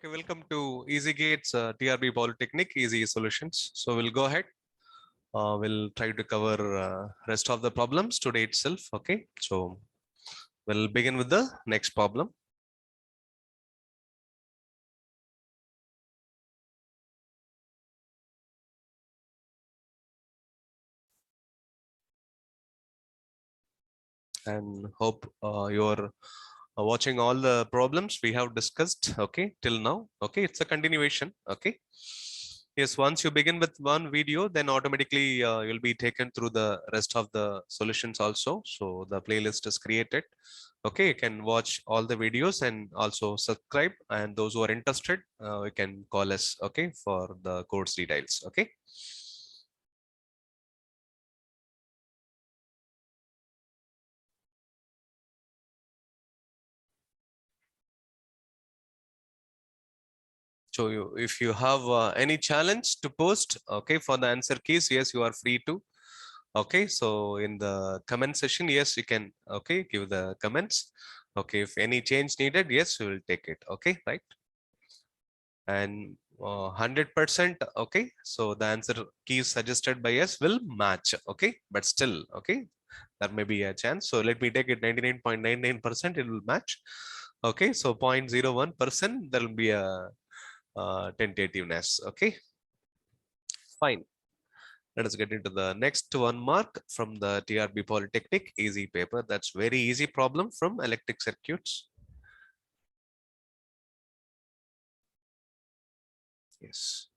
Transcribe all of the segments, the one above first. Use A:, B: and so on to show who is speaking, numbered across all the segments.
A: Okay, welcome to Easy Gates TRB Polytechnic Easy Solutions. So we'll go ahead. We'll try to cover rest of the problems today itself. Okay, so we'll begin with the next problem. And hope you're watching all the problems we have discussed. Okay, till now. Okay, it's a continuation. Okay. Yes, once you begin with one video, then automatically you'll be taken through the rest of the solutions also. So the playlist is created. Okay, you can watch all the videos and also subscribe. And those who are interested, you can call us. Okay, for the course details. Okay. So if you have any challenge to post, okay, for the answer keys, yes, you are free to. Okay, so in the comment section, yes, you can, okay, give the comments. Okay, if any change needed, yes, we will take it. Okay, right. And 100%, okay, so the answer keys suggested by us will match. Okay, but still, okay, there may be a chance. So let me take it 99.99%, it will match. Okay, so 0.01%, there will be a tentativeness. Okay, fine. Let us get into the next one mark from the TRB Polytechnic easy paper. That's very easy problem from electric circuits. Yes.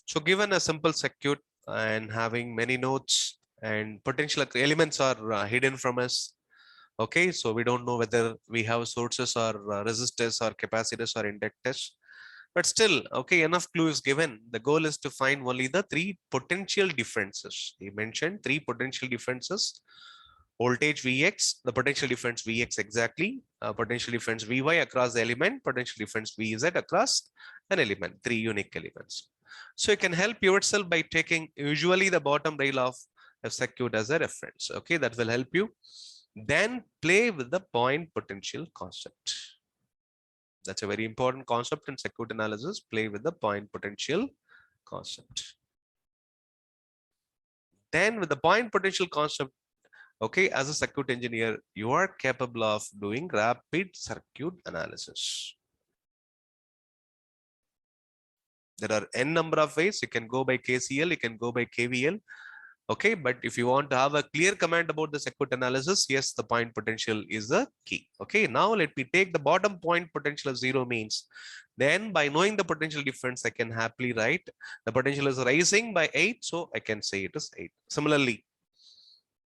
A: So given a simple circuit and having many nodes and potential elements are hidden from us. Okay, so we don't know whether we have sources or resistors or capacitors or inductors. But still, okay, enough clue is given. The goal is to find only the three potential differences. He mentioned three potential differences. Voltage Vx, the potential difference Vx exactly, potential difference Vy across the element, potential difference Vz across an element, three unique elements. So you can help yourself by taking usually the bottom rail of a circuit as a reference. Okay, that will help you. Then play with the point potential concept. That's a very important concept in circuit analysis. Play with the point potential concept. Then with the point potential concept, okay, as a circuit engineer, you are capable of doing rapid circuit analysis. There are n number of ways. You can go by KCL, you can go by KVL. Okay, but if you want to have a clear comment about the circuit analysis, yes, the point potential is the key. Okay, now let me take the bottom point potential of 0 means. Then by knowing the potential difference, I can happily write the potential is rising by 8. So I can say it is 8. Similarly,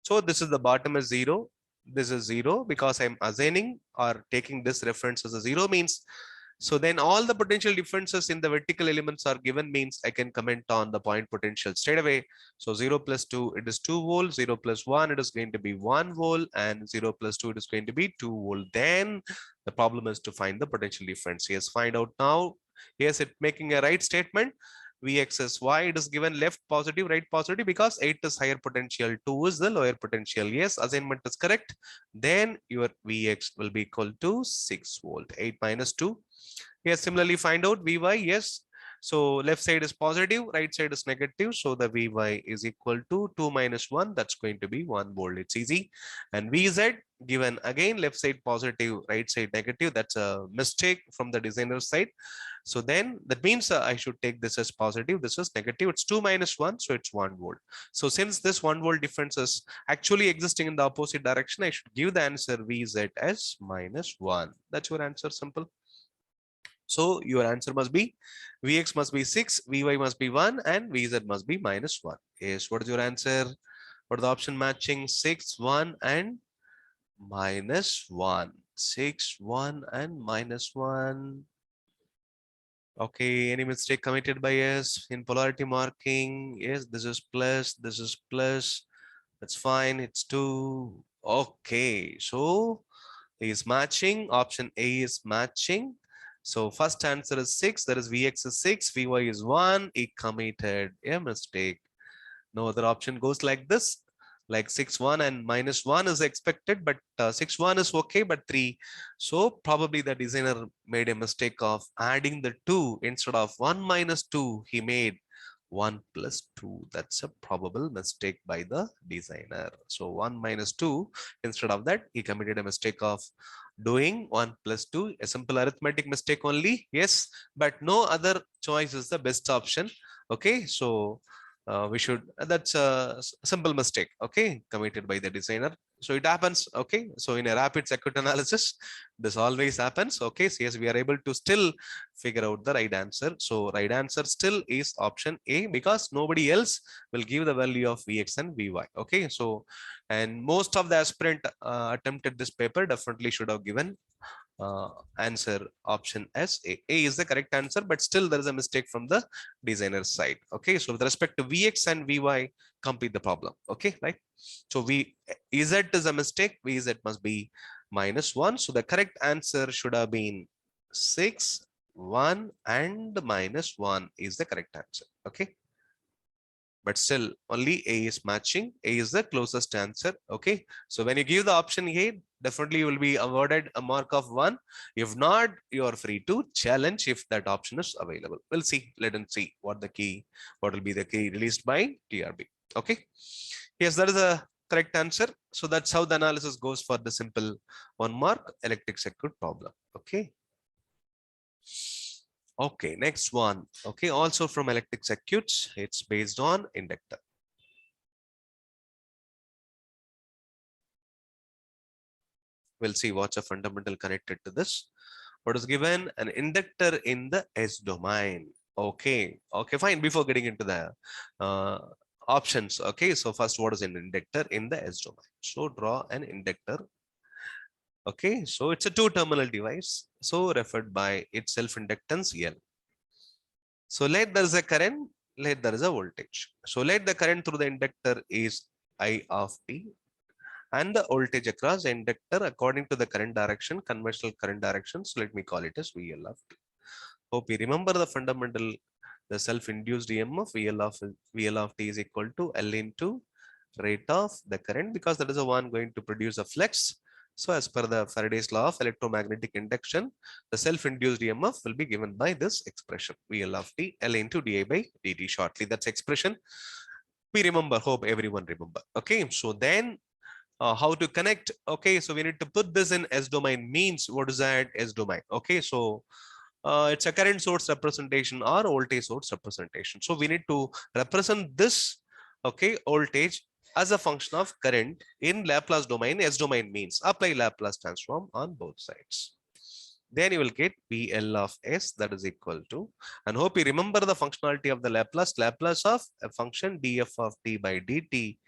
A: so this is the bottom is 0. This is 0 because I'm assigning or taking this reference as a 0 means. So then all the potential differences in the vertical elements are given means I can comment on the point potential straight away. So 0 plus 2, it is 2 volt, 0 plus 1, it is going to be 1 volt, and 0 plus 2, it is going to be 2 volt. Then the problem is to find the potential difference. Yes, find out now. Yes, it making a right statement. Vx is y, it is given left positive, right positive because 8 is higher potential, 2 is the lower potential. Yes, assignment is correct. Then your Vx will be equal to 6 volt, 8 minus 2. Yes, similarly find out Vy. Yes, so left side is positive, right side is negative. So the Vy is equal to 2 minus 1. That's going to be 1 volt. It's easy. And Vz given again left side positive, right side negative. That's a mistake from the designer side. So then that means I should take this as positive. This is negative. It's 2 minus 1. So it's 1 volt. So since this 1 volt difference is actually existing in the opposite direction, I should give the answer Vz as minus 1. That's your answer. Simple. So your answer must be Vx must be 6, Vy must be 1, and Vz must be minus 1. Yes, what is your answer? What are the option matching? 6, 1, and minus 1. 6, 1, and minus 1. Okay, any mistake committed by us in polarity marking? Yes, this is plus, this is plus. That's fine. It's 2. Okay, so is matching. Option A is matching. So first answer is 6. That is Vx is 6. Vy is 1. He committed a mistake. No other option goes like this. like 6 1 and minus 1 is expected, but 6 1 is okay, but 3. So probably the designer made a mistake of adding the 2 instead of 1 minus 2. He made 1 plus 2. That's a probable mistake by the designer. So 1 minus 2, instead of that, he committed a mistake of doing 1 plus 2, a simple arithmetic mistake only. Yes, but no other choice is the best option. Okay, so we should, that's a simple mistake, okay, committed by the designer. So it happens. Okay, so in a rapid circuit analysis, this always happens. Okay, so yes, we are able to still figure out the right answer. So right answer still is option A, because nobody else will give the value of Vx and Vy. Okay, so and most of the aspirant attempted this paper definitely should have given answer option as A. A is the correct answer, but still there is a mistake from the designer side. Okay, so with respect to Vx and Vy, complete the problem. Okay, right? So Z is a mistake. Vz must be minus 1. So the correct answer should have been 6, 1 and minus 1 is the correct answer. Okay, but still only A is matching. A is the closest answer. Okay, so when you give the option A, definitely you will be awarded a mark of 1. If not, you are free to challenge if that option is available. We'll see. Let us see what will be the key released by TRB. Okay, yes, that is a correct answer. So that's how the analysis goes for the simple 1 mark electric circuit problem. Okay. Okay, next one. Okay, also from electric circuits, it's based on inductor. We'll see what's a fundamental connected to this. What is given? An inductor in the S domain. Okay, fine. Before getting into the options, okay, so first, what is an inductor in the S domain? So draw an inductor. Okay, so it's a two-terminal device, so referred by its self-inductance L. So let there is a current, let there is a voltage. So let the current through the inductor is I of t, and the voltage across the inductor according to the current direction, conventional current direction. So let me call it as VL of t. Hope you remember the fundamental, the self-induced EMF VL of t is equal to L into rate of the current, because that is the one going to produce a flux. So as per the Faraday's law of electromagnetic induction, the self-induced EMF will be given by this expression, VL of t, L into di by dt shortly. That's expression we remember, hope everyone remember. Okay, so then how to connect? Okay, so we need to put this in S domain. Means what is that? S domain. Okay, so it's a current source representation or voltage source representation. So we need to represent this, okay, voltage as a function of current in Laplace domain. S domain means apply Laplace transform on both sides. Then you will get VL of S, that is equal to, and hope you remember the functionality of the Laplace of a function df of t by dt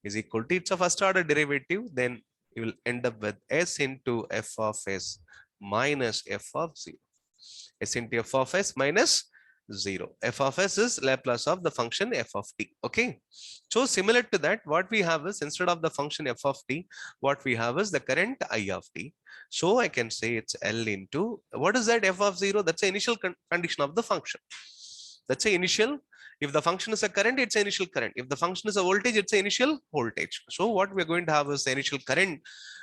A: is equal to, it's a first order derivative. Then you will end up with S into f of S minus f of 0. S into f of S minus 0. F of S is Laplace of the function f of t. Okay. So similar to that, what we have is, instead of the function f of t, what we have is the current I of t. So I can say it's L into, what is that f of 0? That's the initial condition of the function. That's the initial. If the function is a current, it's initial current. If the function is a voltage, it's initial voltage. So what we're going to have is the initial current.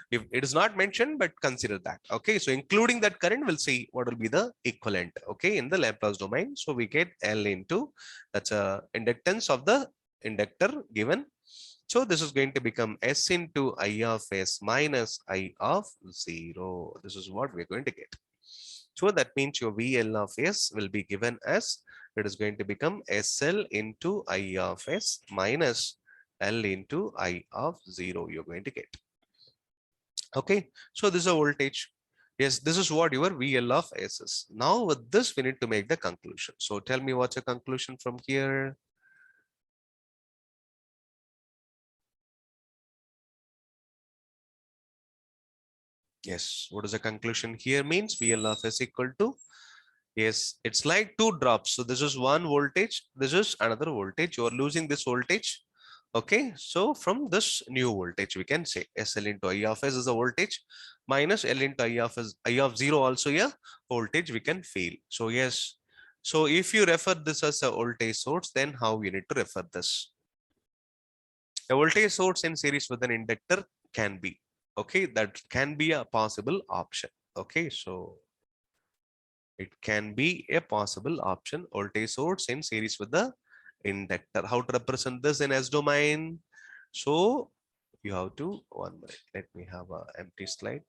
A: If it is not mentioned, but consider that. Okay, so including that current, we'll see what will be the equivalent. Okay, in the Laplace domain. So we get L into, that's a inductance of the inductor given. So this is going to become S into I of S minus I of 0. This is what we're going to get. So that means your VL of S will be given as, it is going to become SL into I of S minus L into I of 0 you're going to get. Okay, so this is a voltage. Yes, this is what your VL of S is. Now with this, we need to make the conclusion. So tell me what's a conclusion from here. Yes, what is the conclusion here means? VL of S equal to, yes, it's like two drops. So this is one voltage, this is another voltage. You are losing this voltage. Okay, so from this new voltage, we can say SL into I of S is a voltage minus L into I of S, I of 0 also a voltage we can feel. So yes, so if you refer this as a voltage source, then how you need to refer this? A voltage source in series with an inductor can be. Okay, that can be a possible option. Okay, so it can be a possible option. Voltage source in series with the inductor. How to represent this in S domain? So you have to, 1 minute, let me have an empty slide.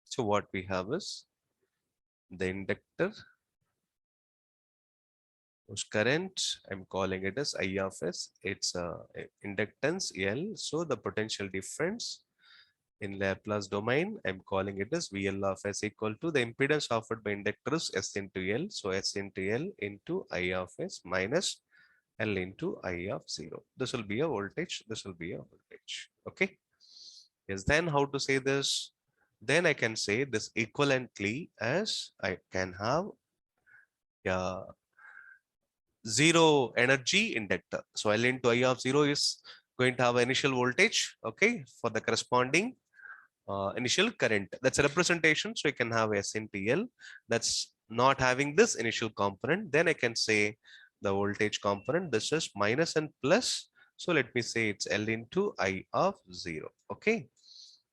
A: So what we have is the inductor whose current, I'm calling it as I of S. It's a inductance L. So the potential difference in Laplace domain, I'm calling it as VL of S equal to the impedance offered by inductor is S into L. So S into L into I of S minus L into I of 0. This will be a voltage. This will be a voltage. Okay. Yes. Then how to say this? Then I can say this equivalently as I can have zero energy inductor. So L into I of 0 is going to have initial voltage. Okay. For the corresponding initial current. That's a representation. So you can have S into L. That's not having this initial component. Then I can say the voltage component. This is minus and plus. So let me say it's L into I of 0. Okay.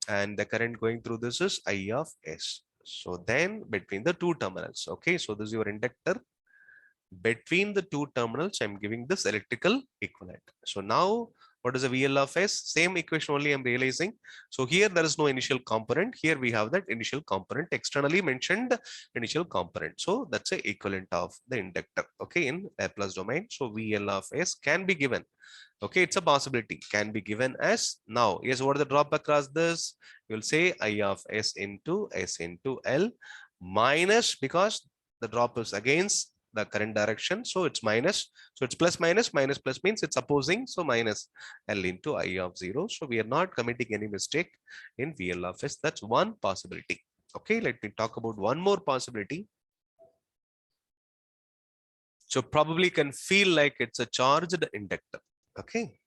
A: And the current going through this is I of S. So then between the two terminals. Okay. So this is your inductor. Between the two terminals, I'm giving this electrical equivalent. So now what is the VL of S? Same equation only I'm realizing. So here there is no initial component. Here we have that initial component, externally mentioned initial component. So that's a equivalent of the inductor. Okay, in Laplace domain. So VL of S can be given. Okay, it's a possibility, can be given as now. Yes, what is the drop across this? You'll say I of S into L minus, because the drop is against the current direction, so it's minus. So it's plus minus, minus plus means it's opposing, so minus L into I of 0. So we are not committing any mistake in VL of S. That's one possibility. Okay, let me talk about one more possibility. So probably can feel like it's a charged inductor. Okay,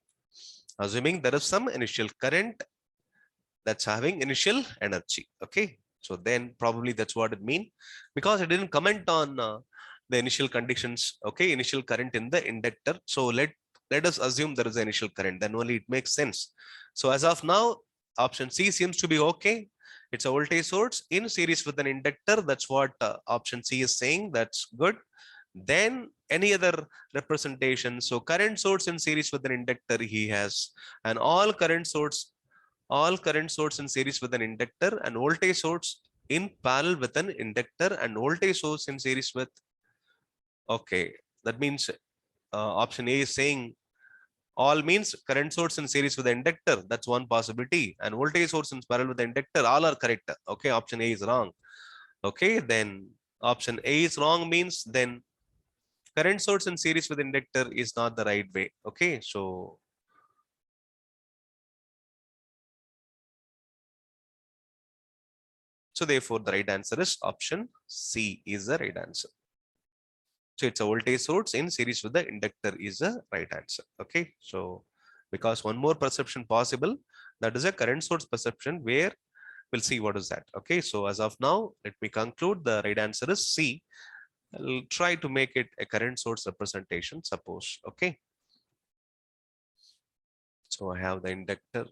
A: assuming there is some initial current that's having initial energy. Okay, so then probably that's what it means, because I didn't comment on the initial conditions. Okay, initial current in the inductor. So let us assume there is an initial current, then only it makes sense. So as of now, option C seems to be okay. It's a voltage source in series with an inductor. That's what option C is saying. That's good. Then any other representation. So current source in series with an inductor he has, and all current source in series with an inductor, and voltage source in parallel with an inductor, and voltage source in series with, okay, that means option A is saying all means current source in series with the inductor. That's one possibility. And voltage source in parallel with the inductor, all are correct. Okay, option A is wrong. Okay, then option A is wrong means then current source in series with inductor is not the right way. Okay, so therefore the right answer is option C is the right answer. So it's a voltage source in series with the inductor is the right answer. Okay, so because one more perception possible, that is a current source perception, where we'll see what is that. Okay, so as of now, let me conclude the right answer is C. I'll try to make it a current source representation, suppose. Okay, so I have the inductor,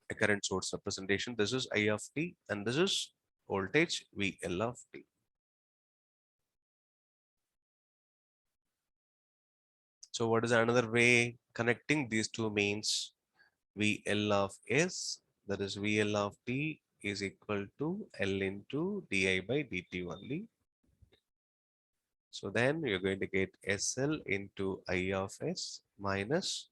A: a current source representation. This is I of t, and this is voltage VL of t. So what is another way connecting these two means? VL of S, that is VL of t, is equal to L into di by dt only. So then you're going to get SL into I of S minus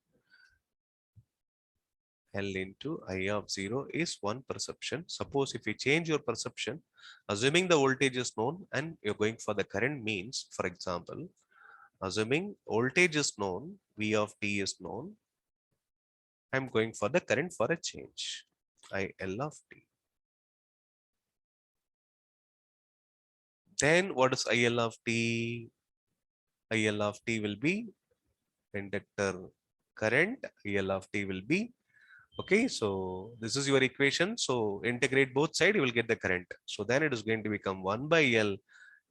A: L into I of 0 is one perception. Suppose if you change your perception, assuming the voltage is known and you're going for the current means, for example, assuming voltage is known, V of t is known, I'm going for the current for a change, IL of t. then what is IL of t? IL of t will be inductor current. IL of t will be, okay, so this is your equation. So integrate both sides, you will get the current. So then it is going to become 1 by L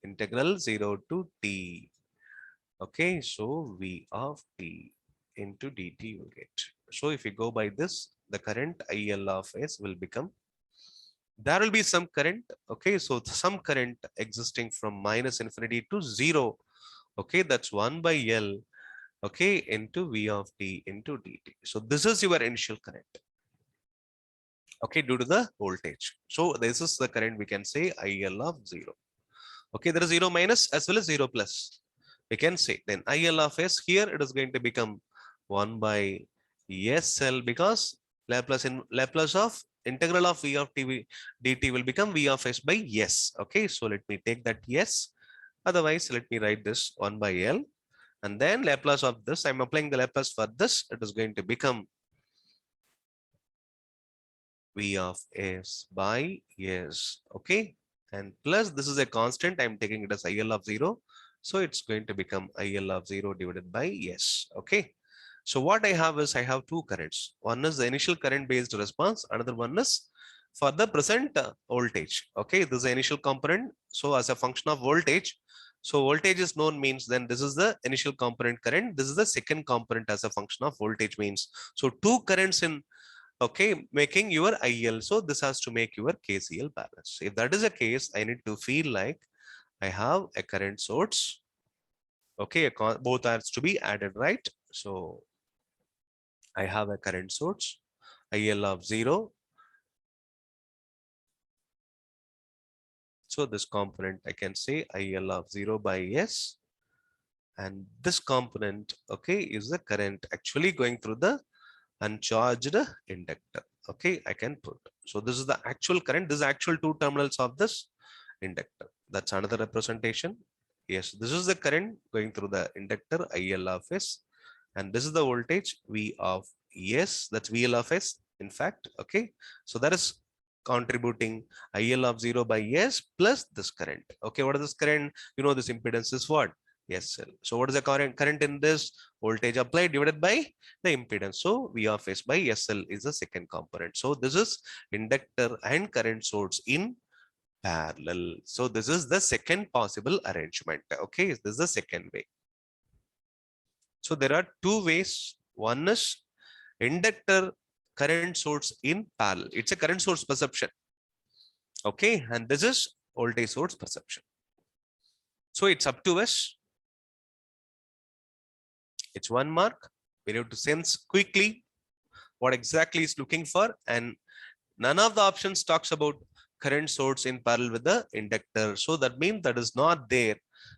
A: integral 0 to t. Okay, so V of t into dt you will get. So if you go by this, the current IL of S will become, there will be some current. Okay, so some current existing from minus infinity to 0. Okay, that's 1 by L, okay, into V of t into dt. So this is your initial current, okay, due to the voltage. So this is the current, we can say IL of 0. Okay, there is 0 minus as well as 0 plus, we can say. Then IL of S here, it is going to become 1 by SL, because Laplace of integral of V of dt will become V of S by S. Okay, so let me take that S. Otherwise, let me write this 1 by L, and then Laplace of this, I'm applying the Laplace for this, it is going to become V of S by S. Okay, and plus this is a constant, I'm taking it as IL of 0, so it's going to become IL of 0 divided by S. Okay, so what I have is, I have two currents. One is the initial current based response, another one is for the present voltage. Okay, this is the initial component, so as a function of voltage, so voltage is known, means then this is the initial component current, this is the second component as a function of voltage, means so two currents in, okay, making your IL. So this has to make your KCL balance. If that is the case, I need to feel like I have a current source. Okay, both are to be added, right? So I have a current source, IL of 0. So this component, I can say IL of 0 by S, and this component, okay, is the current actually going through the uncharged inductor. Okay, I can put, so this is the actual current, this is actual two terminals of this inductor. That's another representation. Yes, this is the current going through the inductor, IL of S, and this is the voltage V of S, that's VL of S, in fact. Okay, so that is contributing IL of 0 by S plus this current. Okay, what is this current? You know, this impedance is what? SL. So what is the current in this? Voltage applied divided by the impedance. So V of S by SL is the second component. So this is inductor and current source in parallel. So this is the second possible arrangement. Okay, this is the second way. So there are two ways. One is inductor current source in parallel. It's a current source perception. Okay, and this is voltage source perception. So it's up to us. It's one mark. We need to sense quickly what exactly is looking for, and none of the options talks about current source in parallel with the inductor. So that means that is not there.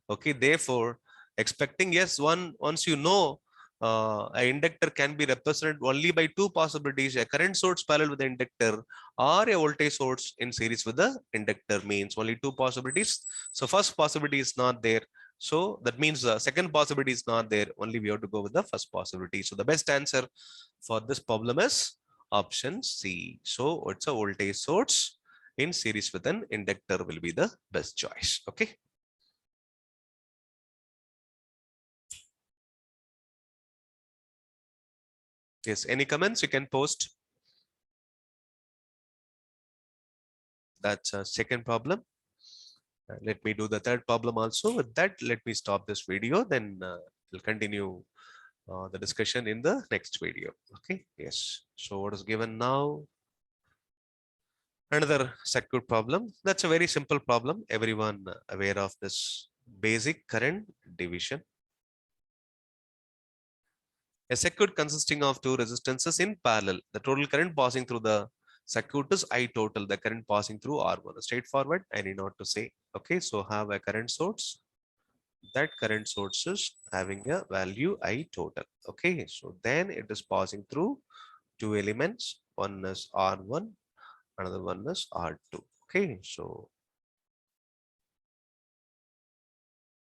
A: Okay, therefore expecting, yes, once you know a inductor can be represented only by two possibilities, a current source parallel with the inductor or a voltage source in series with the inductor, means only two possibilities. So first possibility is not there, so that means the second possibility is not there, only we have to go with the first possibility. So the best answer for this problem is option C. So it's a voltage source in series with an inductor will be the best choice. Okay. Yes, any comments you can post. That's a second problem. Let me do the third problem also. With that, let me stop this video. Then we'll continue the discussion in the next video. Okay. Yes. So what is given now? Another circuit problem. That's a very simple problem. Everyone aware of this basic current division. A circuit consisting of two resistances in parallel. The total current passing through the circuit is I total. The current passing through R1. Straightforward. I need not to say. Okay, so have a current source. That current source is having a value I total. Okay, so then it is passing through two elements. One is R1, another one is R2. Okay, so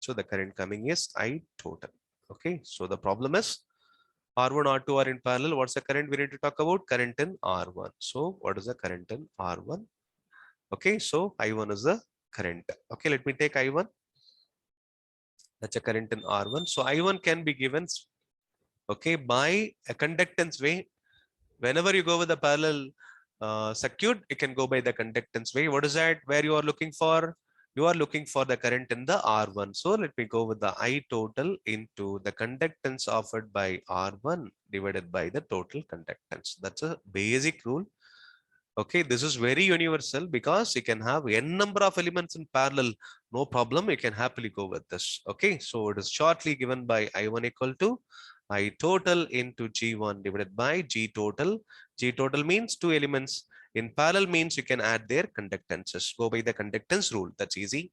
A: the current coming is I total. Okay, so the problem is R1, R2 are in parallel. What's the current we need to talk about? Current in R1. So what is the current in R1? Okay, so I1 is the current. Okay, let me take I1. That's a current in R1. So I1 can be given, okay, by a conductance way. Whenever you go with a parallel circuit, you can go by the conductance way. What is that? Where you are looking for? You are looking for the current in the R1. So let me go with the I total into the conductance offered by R1 divided by the total conductance. That's a basic rule. Okay, this is very universal because you can have n number of elements in parallel. No problem, you can happily go with this. Okay, so it is shortly given by I1 equal to I total into G1 divided by G total. G total means two elements. In parallel means you can add their conductances. Go by the conductance rule. That's easy.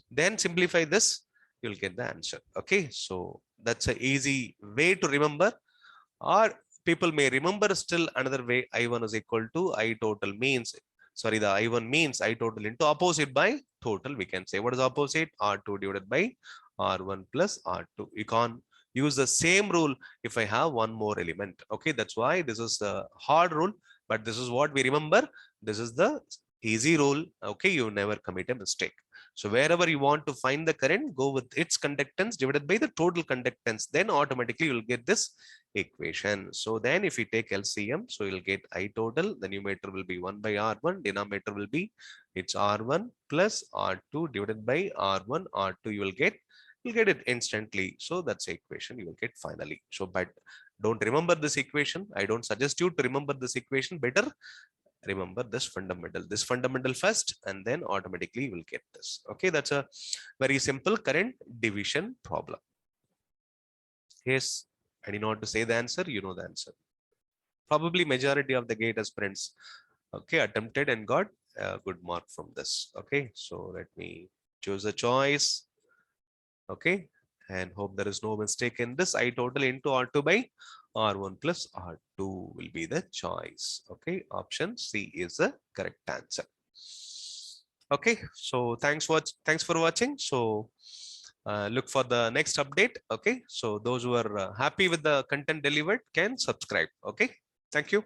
A: Then simplify this, you'll get the answer. Okay, so that's an easy way to remember. Or people may remember still another way. I1 is equal to I total means, sorry, the I1 means I total into opposite by total. We can say what is opposite? R2 divided by R1 plus R2. You can't use the same rule if I have one more element. Okay, that's why this is the hard rule, but this is what we remember. This is the easy rule. Okay, you never commit a mistake. So wherever you want to find the current, go with its conductance divided by the total conductance. Then automatically you'll get this equation. So then if you take LCM, so you'll get I total, the numerator will be 1 by R1, denominator will be it's R1 plus R2 divided by R1, R2 you'll get it instantly. So that's the equation you will get finally. So, but don't remember this equation. I don't suggest you to remember this equation. Better remember this fundamental first, and then automatically you will get this. Okay, that's a very simple current division problem. Yes, I did not to say the answer, you know the answer. Probably majority of the GATE aspirants, okay, attempted and got a good mark from this. Okay, so let me choose a choice. Okay, and hope there is no mistake in this. I total into R2 by R1 plus R2 will be the choice. Okay, option C is the correct answer. Okay, so thanks for watching. So look for the next update. Okay, so those who are happy with the content delivered can subscribe. Okay, thank you.